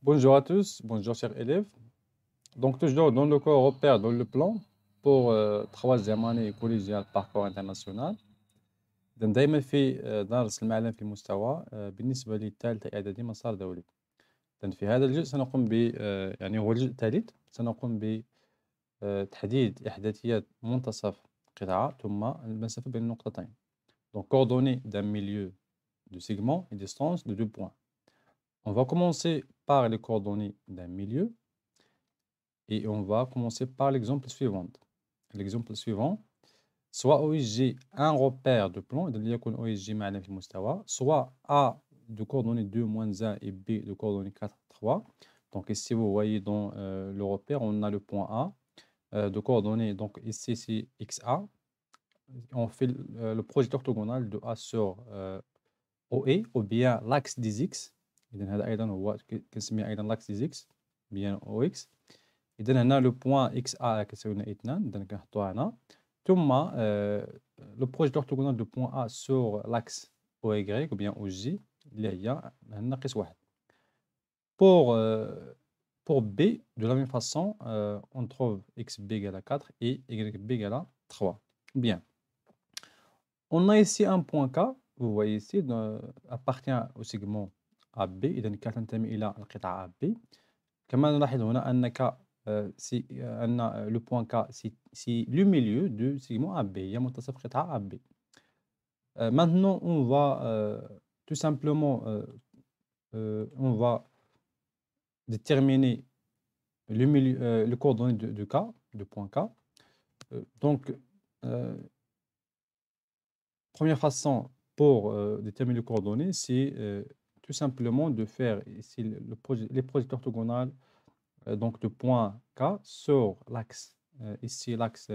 Bonjour à tous, bonjour chers élèves. Donc toujours dans le cours repère dans le plan pour troisième année collégiale parcours international. إذن دايما في درس المعلم في مستوى بالنسبة للثالثة إعدادي مسار دولي. إذن في هذا الجزء سنقوم ب يعني هو الجزء الثالث سنقوم بتحديد إحداثيات منتصف قطعة ثم المسافة بين النقطتين. Donc coordonnées d'un milieu de segment et distance de 2 points. On va commencer par les coordonnées d'un milieu. Et on va commencer par l'exemple suivant. L'exemple suivant, soit OSG un repère de plan, OSG معناه في المستوى, soit A de coordonnées 2, moins 1 et B de coordonnées 4, 3. Donc ici, vous voyez dans le repère, on a le point A de coordonnées, donc ici c'est XA. On fait le projet orthogonal de A sur OE, ou bien l'axe des X. إذن هذا أيضا هو كنسميه أيضا l'axe des X, bien OX. إذا هنا لو بوان إكس أ كتساوي لنا 2 إذا كنحطوها هنا ثم لو بروجي دورتوغونال دو بوان أ سور لاكس أو إيكغيك أو بيان أو جي اللي هي هنا قيس واحد. Pour B, de la même façon, on trouve xb égale à 4 et yb égale à 3. Bien. On a ici un point K, vous voyez ici, appartient au segment AB. إذا كتنتمي إلى القطعة AB. كما نلاحظ هنا أن K le point K, c'est le milieu du segment AB. Il y a منتصف قطعة AB. Maintenant, on va tout simplement on va déterminer le coordonnées de K, de point K. Donc, première façon pour déterminer les coordonnées, c'est tout simplement de faire ici les projets orthogonales donc de point K sur l'axe, ici l'axe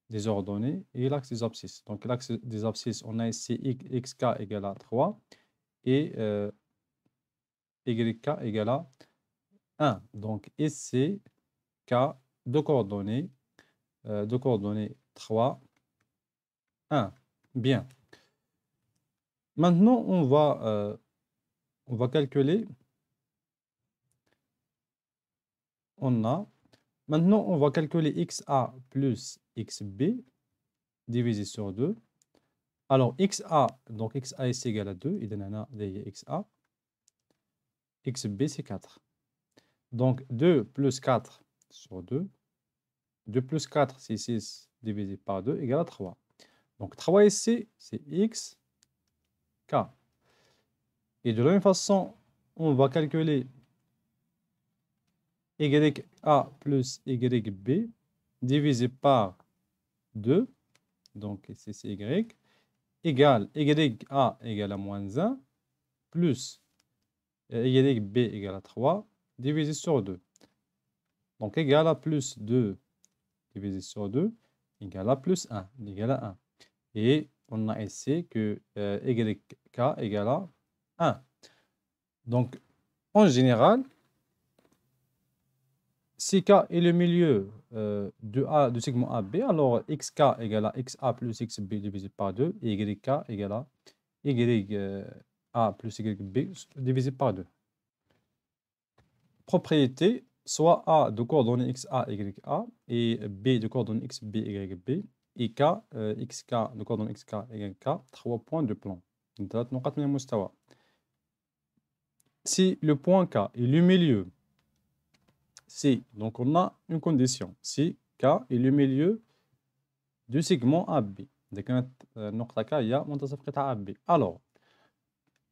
des ordonnées et l'axe des abscisses. Donc l'axe des abscisses, on a ici xk égale à 3 et yk égale à 1. Donc ici, k de coordonnées 3, 1. Bien. Maintenant, on va calculer. Maintenant, on va calculer xa plus xb divisé sur 2. Alors, xa, donc xa est égal à 2, il donne xa. xb, c'est 4. Donc, 2 plus 4 sur 2. 2 plus 4, c'est 6 divisé par 2 égale à 3. Donc, 3 ici, c'est x, k. Et de la même façon, on va calculer ya plus yb divisé par 2. Donc, ici, c'est y. Égale ya égale à moins 1 plus yb égale à 3 divisé sur 2. Donc, égal à plus 2 divisé sur 2 égale à plus 1, égale à 1. Et on a ici que yk égale à 1. Donc, en général, si k est le milieu du segment AB, alors xk égale à xa plus xb divisé par 2 et yk égale à ya plus yb divisé par 2. Propriété, soit A de coordonnées xa, ya et B de coordonnées xb, yb et k, xk de coordonnées xk, yk, 3 points de plan. Si le point K est le milieu, si, donc on a une condition, si K est le milieu du segment AB. نقطة K هي منتصف قطعة AB.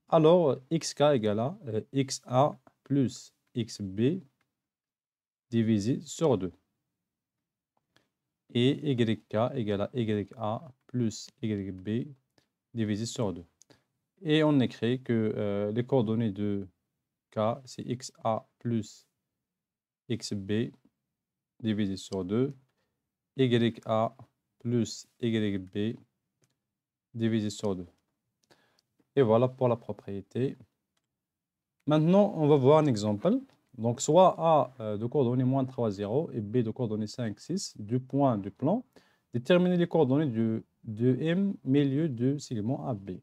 Alors xk égale à xa plus xb divisé sur 2. Et yk égale à ya plus yb divisé sur 2. Et on écrit que les coordonnées de k, c'est xa plus xb divisé sur 2, ya plus yb divisé sur 2. Et voilà pour la propriété. Maintenant, on va voir un exemple. Donc, soit A de coordonnées moins 3, 0 et B de coordonnées 5, 6, du point du plan. Déterminer les coordonnées de M milieu du segment AB.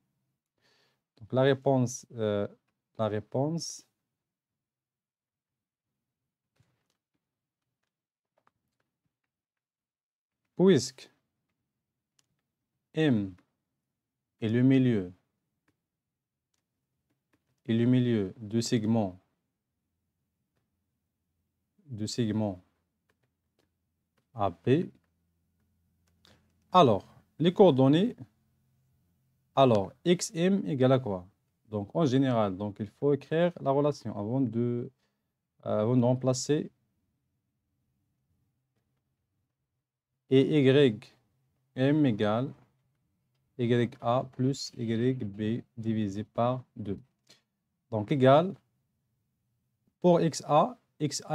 Donc, la réponse puisque M est le milieu du segment AB, alors les coordonnées, alors xm égale à quoi? Donc en général, donc il faut écrire la relation avant de remplacer et ym égale ya plus yb divisé par 2. Donc égal, pour xa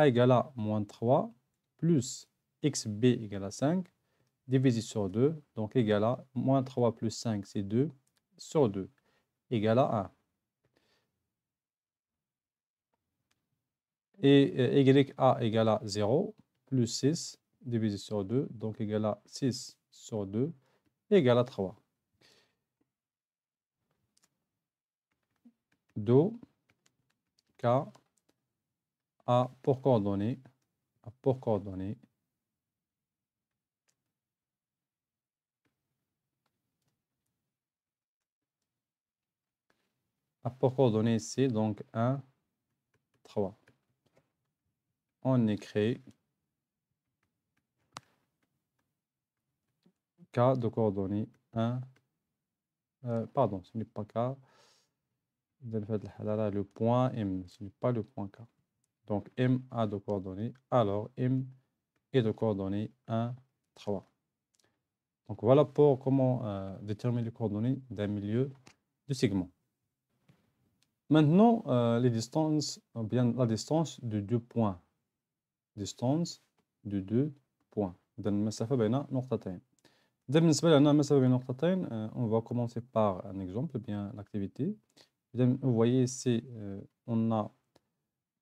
égale à moins 3 plus xb égale à 5 divisé sur 2, donc égal à moins 3 plus 5, c'est 2 sur 2 égale à 1. Et ya égale à 0 plus 6 divisé sur 2, donc égal à 6 sur 2 égale à 3. Do K A pour coordonnées, ici, donc 1, 3. On écrit K de coordonnées 1, pardon, ce n'est pas K, le point M, ce n'est pas le point K. Donc M a de coordonnées, alors M est de coordonnées 1, 3. Donc voilà pour comment déterminer les coordonnées d'un milieu de segment. Maintenant, les distances, ou bien la distance de 2 points. Distance de 2 points. إذا المسافة بين نقطتين. إذا بالنسبة لنا المسافة بين نقطتين, on va commencer par un exemple, bien l'activité. Vous voyez ici, on a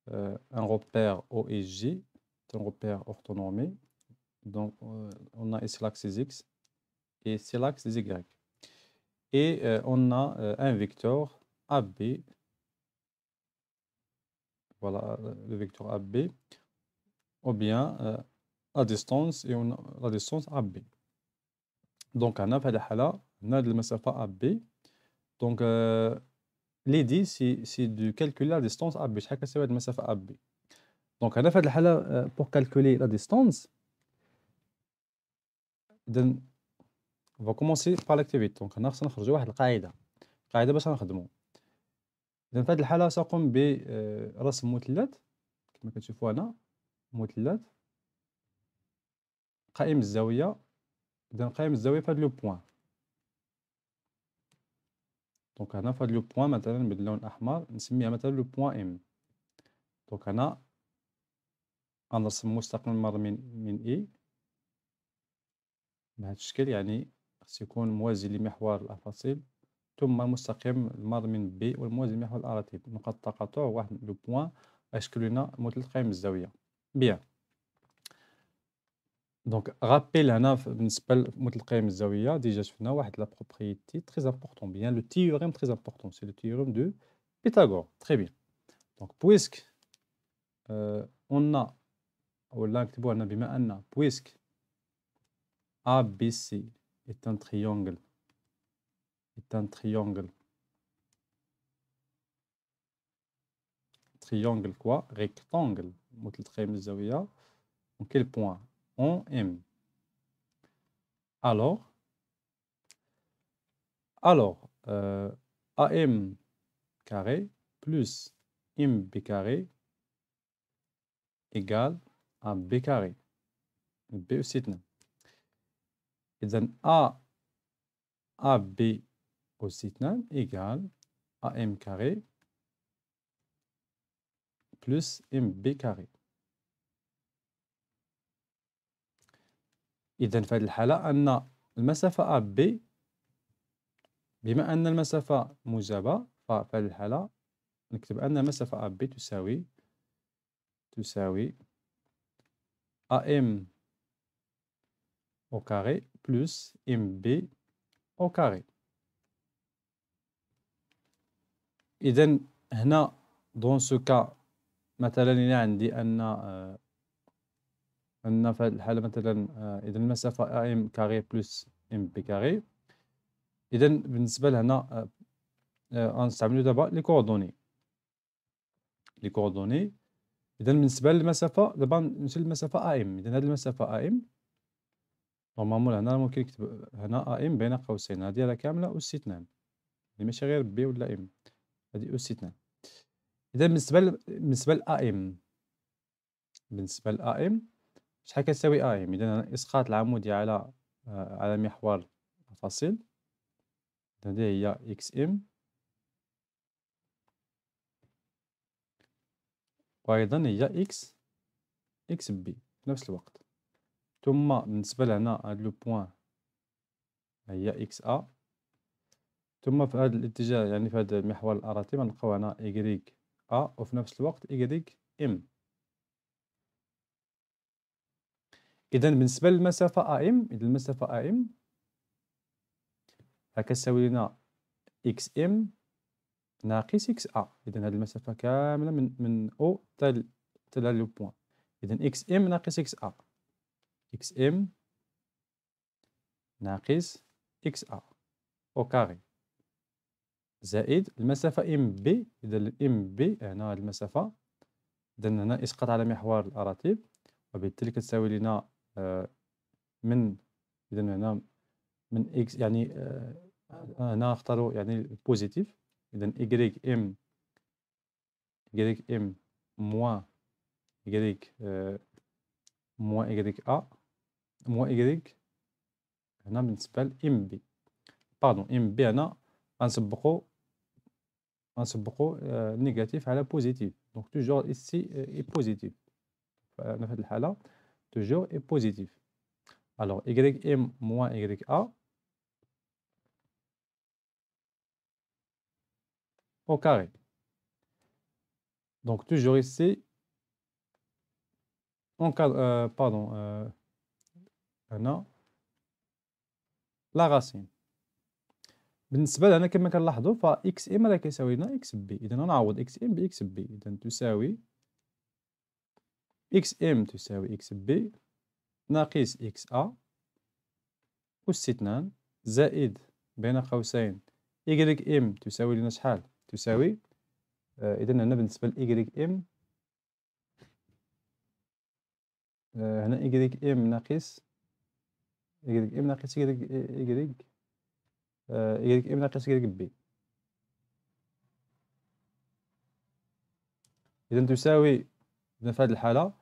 un repère O et J, c'est un repère orthonormé. Donc, on a ici l'axe X et ici l'axe Y. Et on a un vecteur AB. Voilà le vecteur AB. Ou bien la distance et on a la distance AB. Donc, on a في هذه الحالة هذه المسافة AB. Donc, l'idée c'est de calculer la distance AB. شحال كتساوي هذه المسافة AB. Donc, هنا في هذه الحالة pour calculer la distance, then on va commencer par l'activité. Donc, هنا خصنا نخرجوا واحد القاعدة باش نخدموا. إذا في هذه الحالة سأقوم برسم مثلث كما كتشوفوا هنا، مثلث قائم الزاوية. إذا قائم الزاوية في هذا لو بوان. دونك هنا في هذا لو بوان مثلا باللون الأحمر نسميها مثلا لو بوان إم. دونك هنا غنرسم مستقيم مر من إي بهذا الشكل، يعني خص يكون موازي لمحور الأفاصيل، ثم مستقيم المر من بي والموازي لمحور الأراتيب. نقاط التقاطع واحد لو بوان يشكل لنا مثلث قائم الزاوية. بيان. دونك رابيل هنا بالنسبة لمثلث قائم الزاوية ديجا شفنا واحد لا بروبريتي تري امبورطون، بيان لو تhéorème تري امبورطون، سي لو théorème de Pythagore. Très bien. Donc puisque on a ولا نكتبوها هنا بما أن puisque ABC est un triangle quoi, rectangle مثلث قائم الزاوية. En quel point? En M. Alors AM carré plus MB carré égale à B carré. B aussi اثنين. إذن AB aussi اثنين égale AM carré plus MB carré. إذن في هذه الحالة أن المسافة AB، بما أن المسافة موجبة ففي هذه الحالة نكتب أن المسافة AB تساوي AM au carré plus MB au carré. إذن هنا dans ce cas مثلا إلا عندي أن عندنا في هذه الحالة مثلا إذا المسافة AM كاري بلس MB كاري. إذا بالنسبة لهنا غنستعملو دابا لي كوردوني. إذا بالنسبة للمسافة دابا نمشي للمسافة AM. إذا هذه المسافة AM نورمالمون هنا ممكن نكتب هنا AM بين قوسين، هذه راه كاملة أس 2، يعني ماشي غير B ولا M، هذه أس 2. إذا بالنسبة لAM، بالنسبة لAM شحال كتساوي AM؟ إذا هنا إسقاط العمودي على محور فاصل، هذه هي XM، وأيضا هي XB في نفس الوقت. ثم بالنسبة لهنا هاد لو بوان هي XA. ثم في هذا الاتجاه يعني في هذا المحور الأراتي غنلقاو هنا YA وفي نفس الوقت YM. إذا بالنسبة للمسافة AM، إذا المسافة AM كتساوي لنا XM ناقص XA. إذا هذه المسافة كاملة من O حتى لو بوان. إذا XM ناقص XA، XM ناقص XA أو كاري، زائد المسافة MB. إذا MB هنا هذه المسافة، إذا هنا إسقاط على محور الأراتب، وبالتالي كتساوي لنا من، إذا هنا من إكس يعني هنا نختارو يعني بوزيتيف. إذا YM موان YA موان Y هنا بالنسبة ل MB. باردون MB هنا غنسبقو نيجاتيف على بوزيتيف، دونك توجور إيسي إي بوزيتيف. فأنا في هذه الحالة توجور إي بوزيتيف. ألوغ YM موان YA au carré. Donc toujours ici, on cadre, هنا لا غاسين. بالنسبة لهنا كما كنلاحظوا ف إكس إم راه كيساوي لنا إكس بي. إذا غنعوض إكس إم بإكس بي. إذا تساوي إكس إم تساوي إكس بي ناقص إكس أ أس 2 زائد بين قوسين إيكغيك إم تساوي لنا شحال؟ تساوي إذا هنا بالنسبة لإيكغيك إم هنا إيكغيك إم ناقص إيكغيك إم ناقص إيكغيك إم ناقص إيكغيك بي. إذا تساوي، إذا في هذه الحالة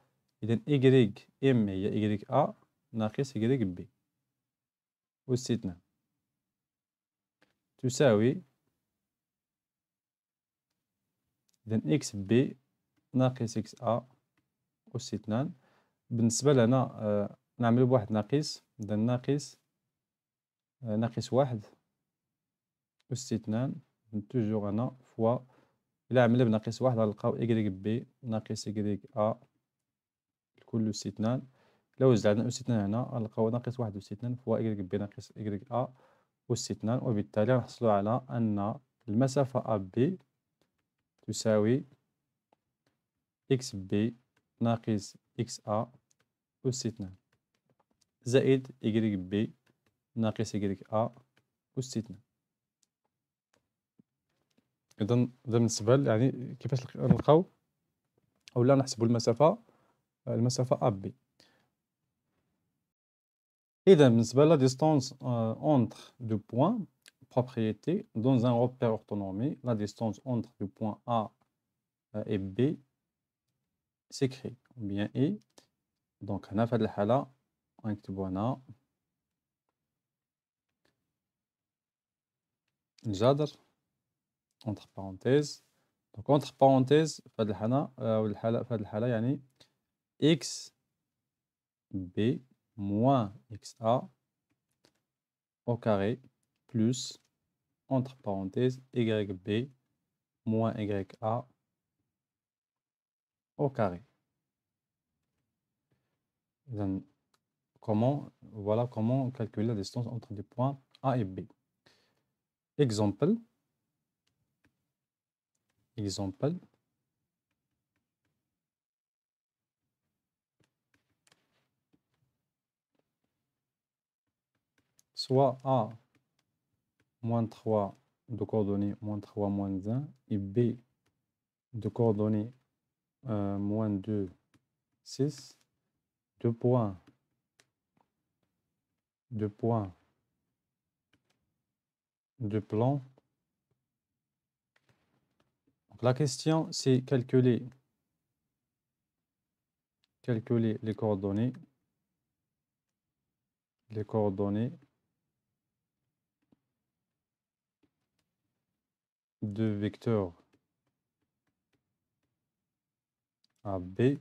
إذا إيكغيك إم هي إيكغيك أ ناقص إيكغيك بي أس 2 تساوي إذا إكس بي ناقص إكس أ أس 2. بالنسبة لنا نعملو بواحد ناقص، إذا ناقص واحد أس 2 توجور هنا فوا. إلا عملنا بناقص واحد غنلقاو إيكغيك بي ناقص إيكغيك أ الكل أس 2. إلا وزعنا عندنا أس 2 هنا غنلقاو ناقص واحد أس 2 فوا إيكغيك بي ناقص إيكغيك أ أس 2. وبالتالي نحصلو على أن المسافة AB تساوي إكس بي ناقص إكس أ أس 2 زائد إيكغيك بي ناقص إيكغيك أ أس 2. إذا بالنسبة يعني كيفاش نلقاو أولا نحسبو المسافة AB. إذا بالنسبة لا distance entre deux points, propriété dans un repère orthonormé, la distance entre le point A et B s'écrit ou bien est. Donc هنا في هذه الحالة غنكتبو هنا الجذر entre parenthèses. Donc entre parenthèses في هذه الحالة يعني x b moins x a au carré plus entre parenthèses y b moins y a au carré. Donc, voilà comment calculer la distance entre les points A et B. Exemple. soit A moins 3 de coordonnées moins 3 moins 1 et B de coordonnées moins 2, 6, 2 points de plan. Donc, la question, c'est calculer les coordonnées de vecteurs AB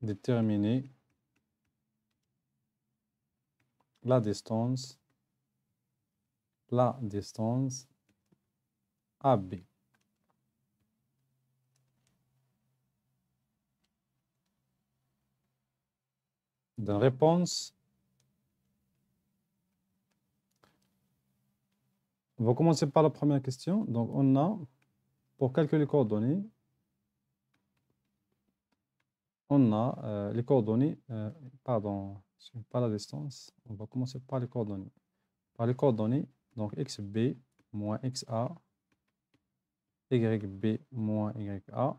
déterminer la distance AB. Dans réponse, on va commencer par la première question. Donc, on a, pour calculer les coordonnées, on a les coordonnées, pardon, pas la distance, on va commencer par les coordonnées. Par les coordonnées, donc xb moins xa, yb moins ya.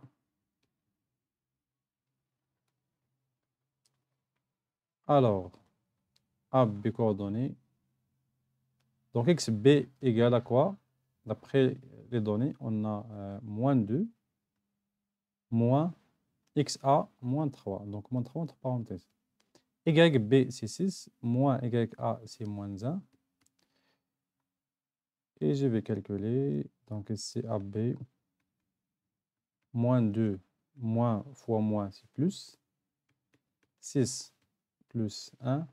Alors, AB coordonnées. Donc, xb égale à quoi? D'après les données, on a moins 2, moins xa, moins 3. Donc, moins 3 entre parenthèses. YB, c'est 6, moins YA, c'est moins 1. Et je vais calculer. Donc, c'est AB, moins 2, moins fois moins, c'est plus. 6 plus 1.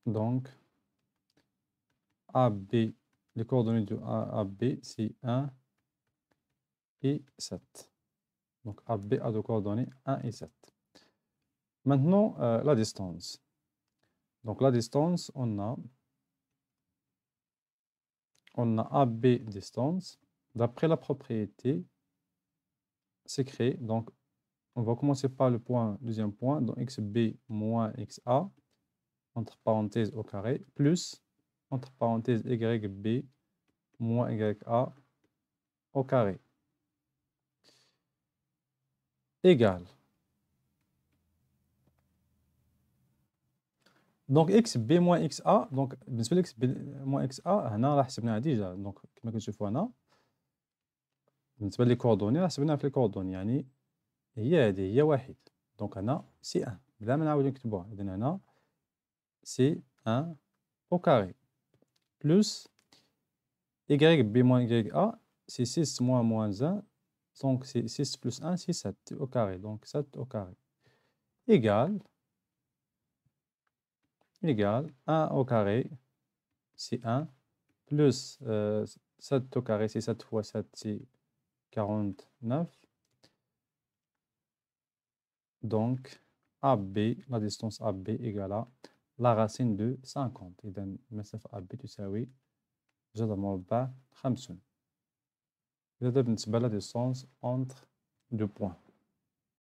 Donc, AB, les coordonnées de AB, c'est 1 et 7. Donc, AB a de coordonnées 1 et 7. Maintenant, la distance. Donc, la distance, on a AB distance. D'après la propriété, c'est créé. Donc, on va commencer par le deuxième point. Donc, xb moins xa, entre parenthèses au carré, plus, entre parenthèses, yb moins ya au carré, égal. Donc, xb moins xa, donc, بالنسبة ل xb moins xa, هنا راه حسبناها ديجا. donc, كما كتشوفوا هنا بالنسبة لي كوردوني راه حسبناها في الكوردوني، يعني هي واحد. دونك هنا سي 1 بلا ما نعاودو نكتبوها. إذن هنا سي 1 au carré plus yb moins ya, c'est 6 moins 1, donc c'est 6 plus 1, c'est 7 au carré, donc 7 au carré, égale 1 au carré, c'est 1, plus 7 au carré, c'est 7 fois 7, c'est 49. Donc, AB, la distance AB égale à la racine de 50. إذن المسافة AB تساوي جذر مربع 50. هذا بالنسبة لا distance entre deux points.